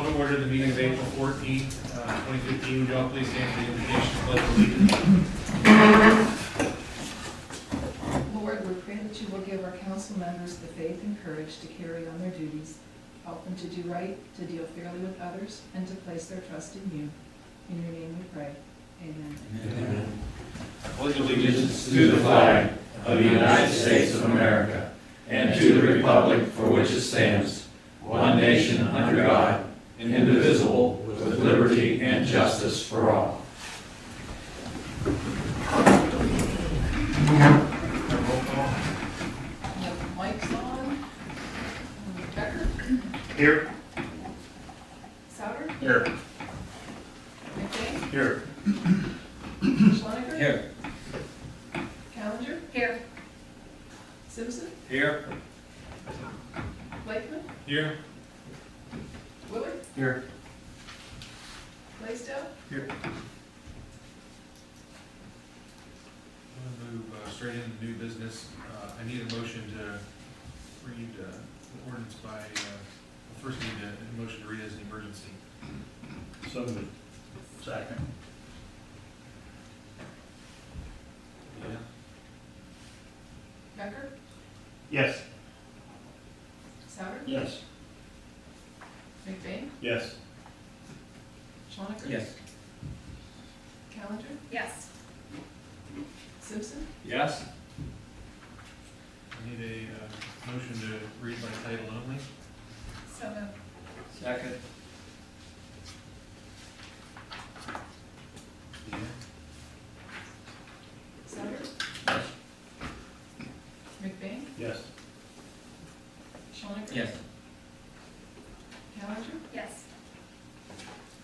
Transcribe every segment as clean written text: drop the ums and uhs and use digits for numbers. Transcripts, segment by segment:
to order the meeting of April 14th, 2015. Would you all please stand for the invocation of pledge of allegiance? Lord, we pray that you will give our council members the faith and courage to carry on their duties, help them to do right, to deal fairly with others, and to place their trust in you. In your name we pray. Amen. Amen. I pledge Allegiance to the flag of the United States of America and to the republic for which it stands, one nation under God, indivisible, with liberty and justice for all. Roll call. Mike's on. Becker? Here. Souter? Here. McBain? Here. Schwanneker? Here. Callender? Here. Simpson? Here. Blakeman? Here. Willard? Here. Blaisdell? Here. I'm going to move straight into new business. I need a motion to read the ordinance by, first need a motion to read as an emergency. So moved. Second. Yeah. Becker? Yes. Souter? Yes. McBain? Yes. Schwanneker? Yes. Callender? Yes. Simpson? Yes. I need a motion to read by title only. So moved. Second. Yeah. Souter? Yes. McBain? Yes. Schwanneker? Yes. Callender? Yes.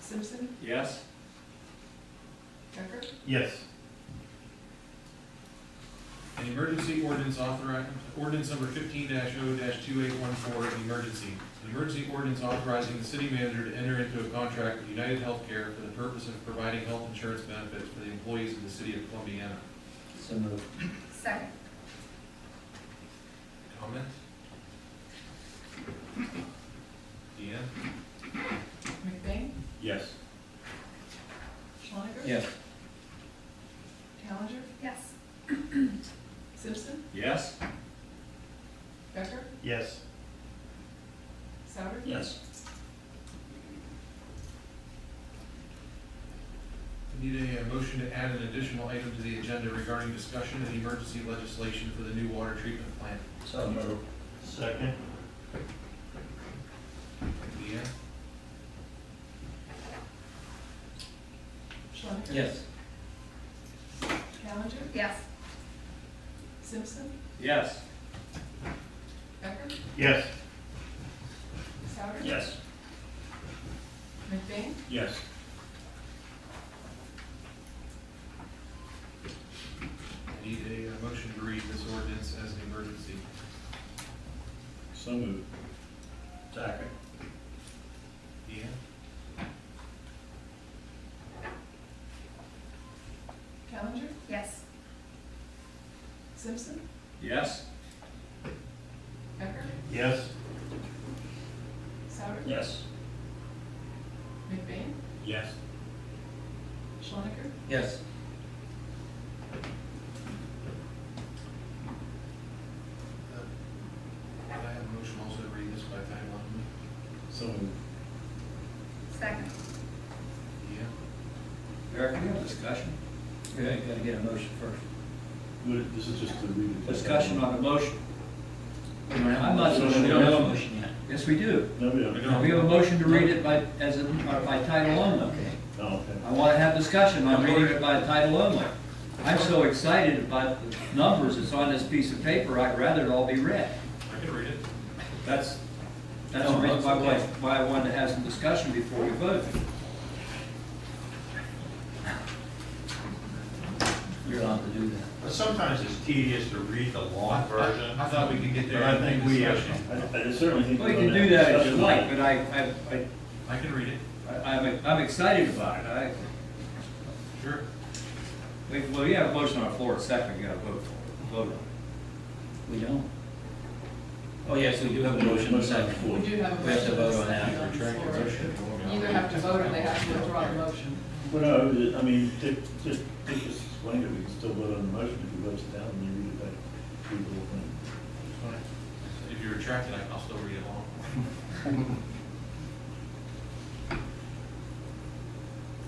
Simpson? Yes. Becker? Yes. An emergency ordinance ordinance number 15-0-2814, an emergency. An emergency ordinance authorizing the city manager to enter into a contract with United Healthcare for the purpose of providing health insurance benefits for the employees of the city of Columbiana. So moved. Second. Comments? Deanne? McBain? Yes. Schwanneker? Yes. Callender? Yes. Simpson? Yes. Becker? Yes. Souter? Yes. I need a motion to add an additional item to the agenda regarding discussion of emergency legislation for the new water treatment plant. So moved. Second. Deanne? Schwanneker? Yes. Callender? Yes. Simpson? Yes. Becker? Yes. Souter? Yes. McBain? Yes. I need a motion to read this ordinance as an emergency. So moved. Second. Deanne? Callender? Yes. Simpson? Yes. Becker? Yes. Souter? Yes. McBain? Yes. Schwanneker? Yes. I have a motion also to read this by title only. So moved. Second. Deanne? Eric, can we have a discussion? Okay, you gotta get a motion first. This is just to read it. Discussion on the motion. I'm not so sure. We don't have a motion yet. Yes, we do. No, we don't. We have a motion to read it by, by title only. Okay. Oh, okay. I wanna have discussion on reading it by title only. I'm so excited about the numbers that's on this piece of paper, I'd rather it all be read. I can read it. That's the reason why I wanted to have some discussion before we vote. You're allowed to do that. But sometimes it's tedious to read the long version. I thought we could get there. But I in think we, I discussion. certainly think. Well, you we're can gonna do that have if you discussion. like, but I can read it. I'm excited about it. Sure. Well, you have a motion on the floor, second, you gotta vote for it. Vote on it. We don't? Oh, yes, we do have a motion on the second. We do have a We have to motion vote on that. on the floor. withdraw the motion. Well, no, I mean, just explain it, we can still vote on the motion if you vote it down and you read it back, read the whole thing. If you retract it, I'll still read it along.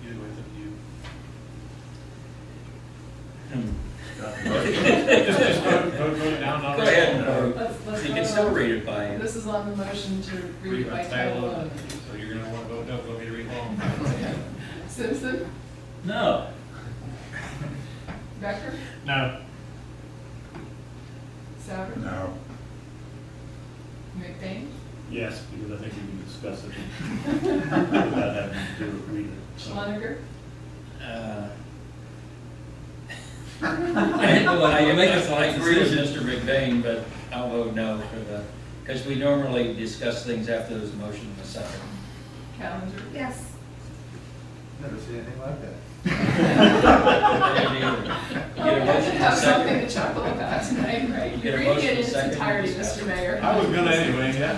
Either way, it's up to you. Just vote it down. Go ahead, Let's you vote can still on- read it by. This is on the motion to read it by title only. So you're gonna wanna vote no, go me to read along. Simpson, No. Becker, No. Sauer, No. McBain, Yes, because I think we can discuss it without having to read it. So- Schloninger, I agree with Mr. McBain, but I'll vote no for the, because we normally discuss things after there's a motion and a second. Callender, Yes. Never seen anything like that. I didn't either. Oh, Get a we have to motion and a have something second. to chuckle about tonight, right? Get You're a reading motion it in and its second. entirety, Mr. Mayor. I was gonna anyway, yeah.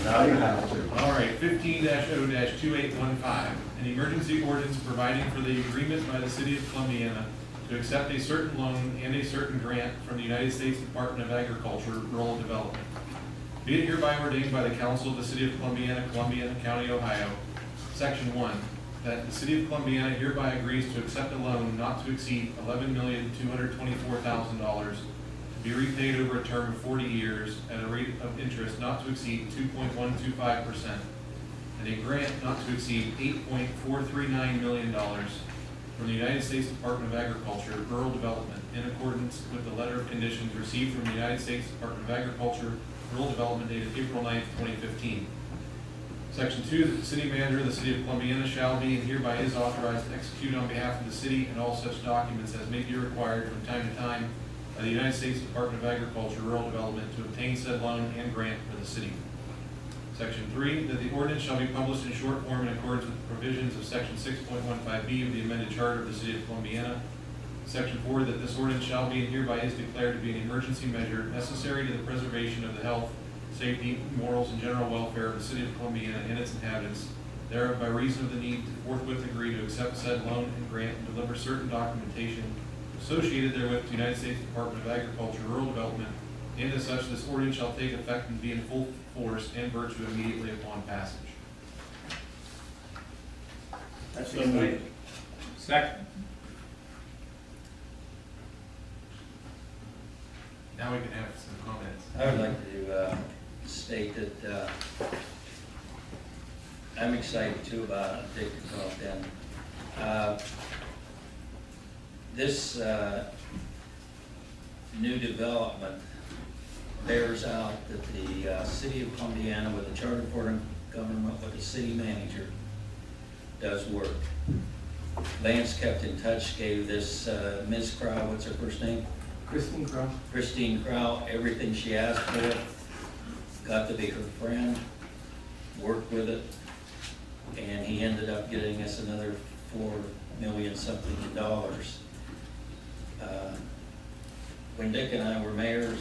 Now you have to. All right, 15-0-2815, an emergency ordinance providing for the agreement by the city of Columbiana to accept a certain loan and a certain grant from the United States Department of Agriculture, Rural Development. Be it hereby ordained by the Council of the City of Columbiana, Columbiana County, Ohio, Section 1, that the City of Columbiana hereby agrees to accept a loan not to exceed $11,224,000 to be repaid over a term of 40 years at a rate of interest not to exceed 2.125%, and a grant not to exceed $8.439 million from the United States Department of Agriculture, Rural Development, in accordance with the letter of conditions received from the United States Department of Agriculture, Rural Development dated April 9th, 2015. Section 2, that the city manager of the City of Columbiana shall be and hereby is authorized to execute on behalf of the city and all such documents as may be required from time to time by the United States Department of Agriculture, Rural Development to obtain said loan and grant for the city. Section 3, that the ordinance shall be published in short form in accordance with the provisions of Section 6.15B of the amended charter of the City of Columbiana. Section 4, that this ordinance shall be and hereby is declared to be an emergency measure necessary to the preservation of the health, safety, morals, and general welfare of the City of Columbiana and its inhabitants, thereof by reason of the need to forthwith agree to accept said loan and grant and deliver certain documentation associated therewith to the United States Department of Agriculture, Rural Development, and as such, this ordinance shall take effect and be in full force and virtue immediately upon passage. That's so moved. Second. Now we can have some comments. I would like to state that I'm excited too about it, take the call then. This new development bears out that the City of Columbiana, with a charter form of government, with a city manager, does work. Lance kept in touch, gave this Ms. Crow, what's her first name? Christine Crow, everything she asked for, got to be her friend, worked with it, and he ended up getting us another $4 million something dollars. When Dick and I were mayors,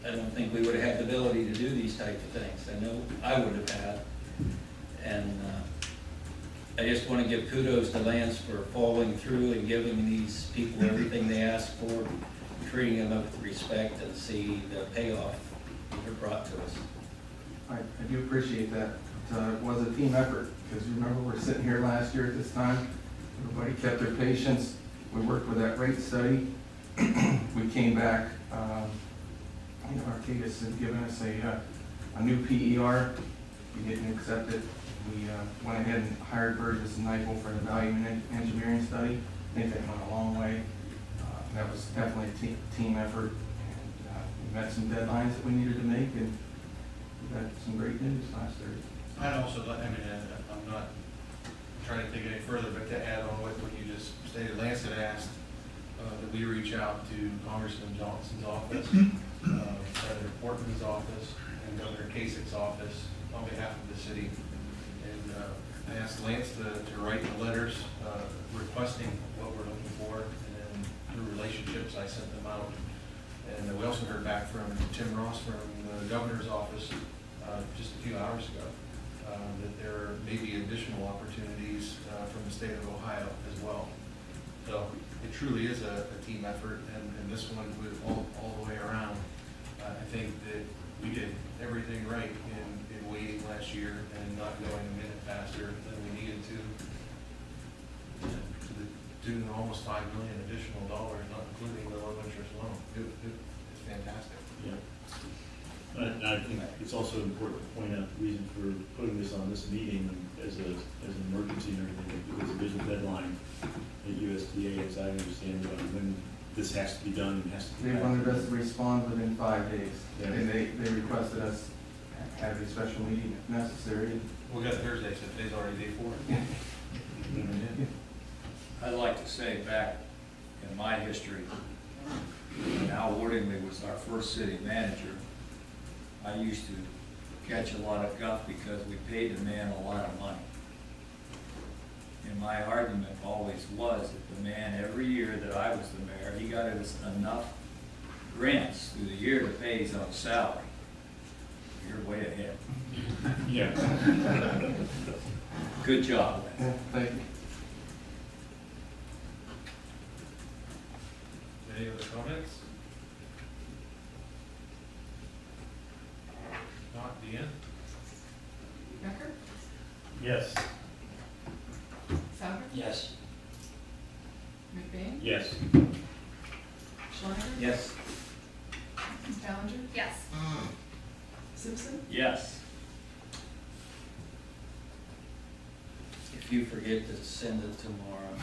I don't think we would have had the ability to do these type of things. I know I would have had. And I just want to give kudos to Lance for following through and giving these people everything they asked for, treating them with respect, and see the payoff they're brought to us. I do appreciate that. It was a team effort, because you remember we're sitting here last year at this time, everybody kept their patience. We worked with that rate study. We came back, Arcadis had given us a new PER. We didn't accept it. We went ahead and hired Burgess and Nyepel for the value and engineering study. I think that went a long way. That was definitely a team effort. And we met some deadlines that we needed to make, and we got some great news last Thursday. I'd also like, I'm not trying to take it any further, but to add on what you just stated, Lance had asked that we reach out to Congressman Johnson's office, Senator Portman's office, and Governor Kasich's office on behalf of the city. And I asked Lance to write the letters requesting what we're looking for, and then through relationships, I sent them out. And we also heard back from Tim Ross from the governor's office just a few hours ago. that there may be additional opportunities from the state of Ohio as well. So it truly is a team effort, and this one with all the way around. I think that we did everything right in waiting last year and not going a minute faster than we needed to the tune of almost $5 million additional dollars, not including the low interest loan. It's fantastic. Yeah. I think it's also important to point out the reason for putting this on this meeting as an emergency and everything, because there's a deadline at USDA, as I understand it, on when this has to be done and has to be. They wanted us to respond within 5 days, Yeah. and they requested us have a special meeting if necessary. We got Thursday, so today's already day 4. I'd like to say back in my history, when Al Wordingley was our first city manager, I used to catch a lot of guff because we paid the man a lot of money. And my argument always was that the man, every year that I was the mayor, he got us enough grants through the year to pay his own salary. You're way ahead. Yeah. Good job, Lance. Yeah, thank you. Any other comments? Not Deanne? Becker? Yes. Souter? Yes. McBain? Yes. Schlenker? Yes. Challenger? Yes. Simpson? Yes. If you forget to send it tomorrow.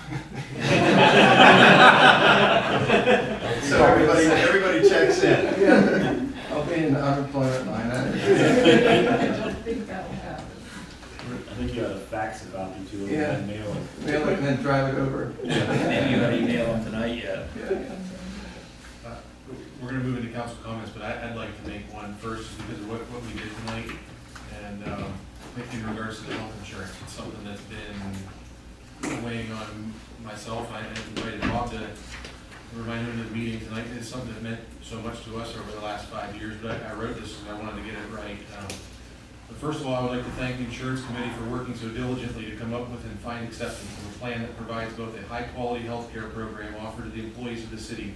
So everybody checks in. Yeah. I'll be in the unemployment line. I don't think that will happen. I think you got a fax a copy to Yeah. and mail it. Mail it and then drive it over. Maybe you haven't emailed them tonight yet. We're going to move into council comments, but I'd like to make one first because of what we did tonight. And in regards to the health insurance, it's something that's been weighing on myself. I invited Bob to remind him of the meetings, and it's something that meant so much to us over the last 5 years, but I wrote this because I wanted to get it right. But first of all, I would like to thank the insurance committee for working so diligently to come up with and find acceptance of a plan that provides both a high-quality health care program offered to the employees of the city,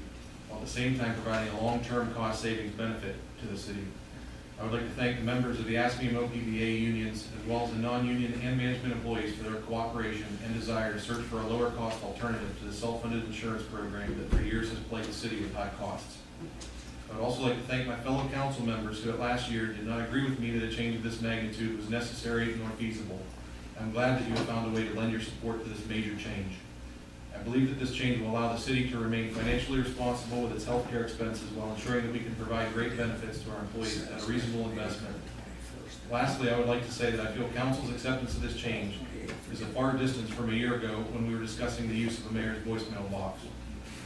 while at the same time providing a long-term cost savings benefit to the city. I would like to thank the members of the ASME and OPBA unions, as well as the non-union and management employees for their cooperation and desire to search for a lower-cost alternative to the self-funded insurance program that for years has plagued the city with high costs. I would also like to thank my fellow council members who at last year did not agree with me that a change of this magnitude was necessary nor feasible. I'm glad that you have found a way to lend your support to this major change. I believe that this change will allow the city to remain financially responsible with its health care expenses while ensuring that we can provide great benefits to our employees at a reasonable investment. Lastly, I would like to say that I feel council's acceptance of this change is a far distance from a year ago when we were discussing the use of a mayor's voicemail box.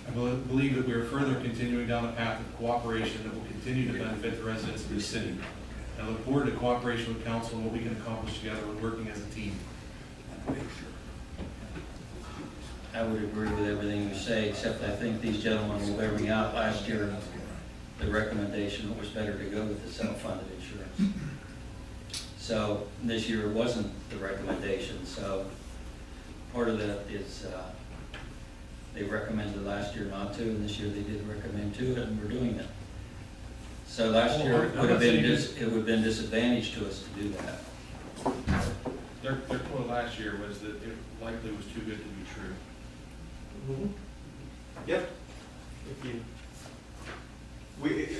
I believe that we are further continuing down a path of cooperation that will continue to benefit the residents of the city. I look forward to cooperation with council and what we can accomplish together when working as a team. I would agree with everything you say, except I think these gentlemen will bear me out. Last year, the recommendation was better to go with the self-funded insurance. So this year wasn't the recommendation, so part of that is they recommended last year not to, and this year they did recommend to, and we're doing it. So last year it would have been disadvantage to us to do that. Their quote last year was that it likely was too good to be true. Yep.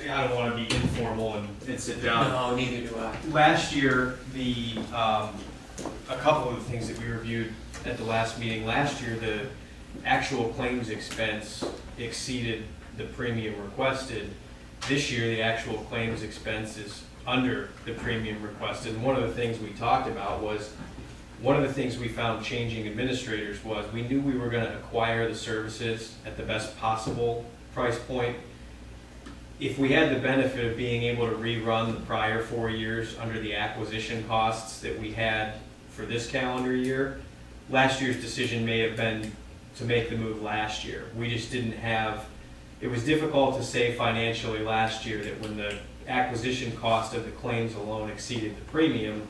I don't want to be informal and sit down. No, neither do I. Last year, a couple of the things that we reviewed at the last meeting, last year the actual claims expense exceeded the premium requested. This year the actual claims expense is under the premium requested. And one of the things we talked about was, one of the things we found changing administrators was we knew we were going to acquire the services at the best possible price point. If we had the benefit of being able to rerun the prior 4 years under the acquisition costs that we had for this calendar year, last year's decision may have been to make the move last year. We just didn't have, it was difficult to say financially last year that when the acquisition cost of the claims alone exceeded the premium,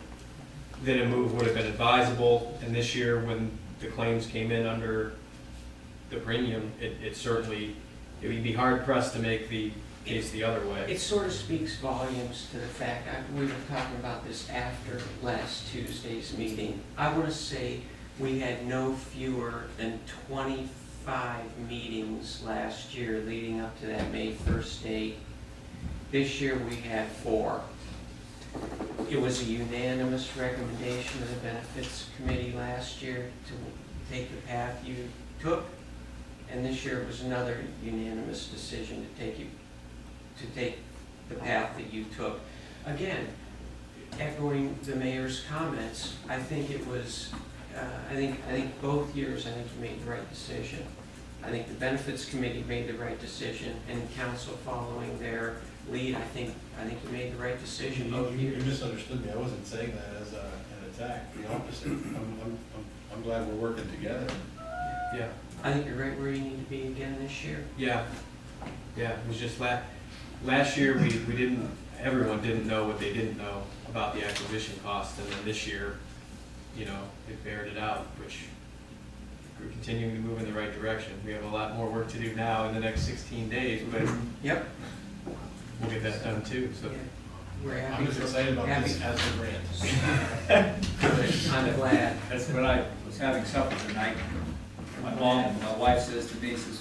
then a move would have been advisable. And this year, when the claims came in under the premium, it certainly, it would be hard pressed to make the case the other way. It sort of speaks volumes to the fact, we were talking about this after last Tuesday's meeting. I want to say we had no fewer than 25 meetings last year leading up to that May 1st date. This year we had 4. It was a unanimous recommendation of the Benefits Committee last year to take the path you took, and this year it was another unanimous decision to take the path that you took. Again, echoing the mayor's comments, I think it was, I think both years, I think you made the right decision. I think the Benefits Committee made the right decision, and council following their lead, I think you made the right decision both You years. misunderstood me. I wasn't saying that as an attack, the opposite. I'm glad we're working together. Yeah, I think you're right where you need to be again this year. yeah, it was just last year, we didn't, everyone didn't know what they didn't know about the acquisition cost, and then this year, you know, it bared it out, which we're continuing to move in the right direction. We have a lot more work to do now in the next 16 days, but Yep. we'll get that done too, so. Yeah. We're happy. I'm just excited about this happy. as a grant. I'm glad. That's when I was having supper tonight. My mom, my wife says to me, says,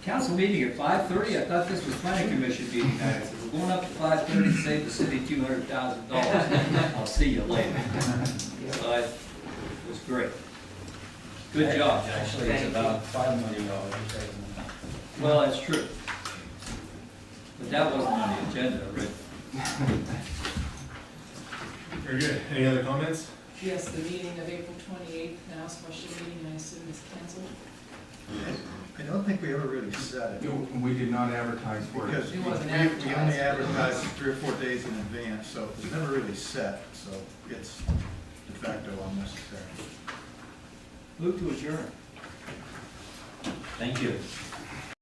council meeting at 5:30? I thought this was planning commission meeting night. I said, we're going up to 5:30 to save the city $200,000. I'll see you later. So it was great. Good job. Actually, it's about $5 million. Well, that's true. But that wasn't on the agenda, Rick. Very good. Any other comments? Yes, the meeting of April 28th, now special meeting, I assume is canceled. I don't think we ever really said it. We did not advertise for it. Because It wasn't we only advertised. advertised 3 or 4 days in advance, so it was never really set, so it's de facto unnecessary. Move to adjourn. Thank you.